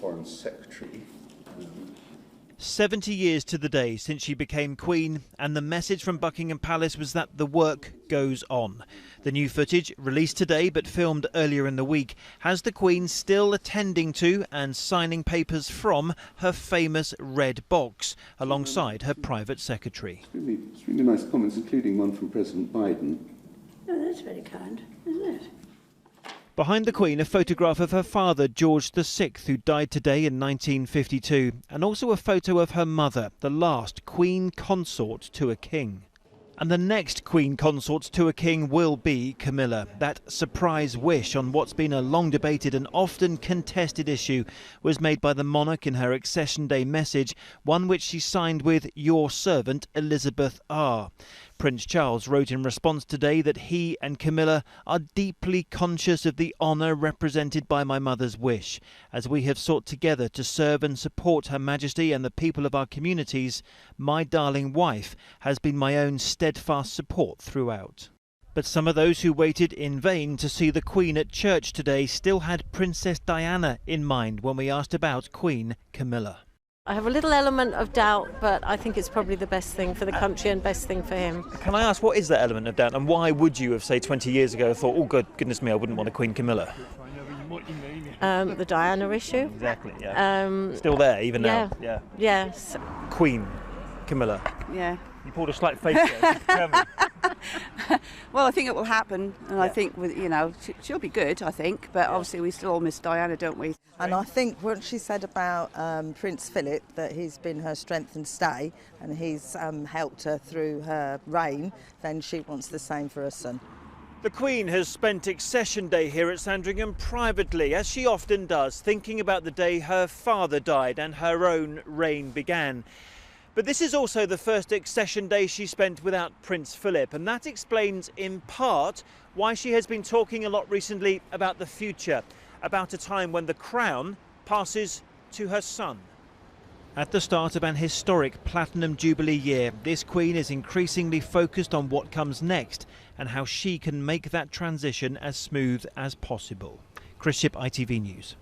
Foreign Secretary. 70 years to the day since she became Queen, and the message from Buckingham Palace was that the work goes on. The new footage, released today but filmed earlier in the week, has the Queen still attending to and signing papers from her famous red box, alongside her private secretary. It's really nice comments, including one from President Biden. Oh, that's very kind, isn't it? Behind the Queen, a photograph of her father, George VI, who died today in 1952, and also a photo of her mother, the last Queen Consort to a king. And the next Queen Consort to a king will be Camilla. That surprise wish on what's been a long debated and often contested issue was made by the monarch in her Accession Day message, one which she signed with "Your servant Elizabeth R." Prince Charles wrote in response today that he and Camilla are deeply conscious of the honour represented by my mother's wish. As we have sought together to serve and support Her Majesty and the people of our communities, my darling wife has been my own steadfast support throughout. But some of those who waited in vain to see the Queen at church today still had Princess Diana in mind when we asked about Queen Camilla. I have a little element of doubt, but I think it's probably the best thing for the country and best thing for him. Can I ask, what is that element of doubt, and why would you have, say, 20 years ago thought, oh, goodness me, I wouldn't want a Queen Camilla? The Diana issue. Exactly, yeah. Still there, even now? Yeah. Yes. Queen Camilla. Yeah. You pulled a slight face there. Tell me. Well, I think it will happen, and I think, she'll be good, I think, but obviously we still all miss Diana, don't we? And I think what she said about Prince Philip, that he's been her strength and stay, and he's helped her through her reign, then she wants the same for her son. The Queen has spent Accession Day here at Sandringham privately, as she often does, thinking about the day her father died and her own reign began. But this is also the first Accession Day she spent without Prince Philip, and that explains in part why she has been talking a lot recently about the future, about a time when the crown passes to her son. At the start of an historic Platinum Jubilee year, this Queen is increasingly focused on what comes next and how she can make that transition as smooth as possible. Chris Ship, ITV News.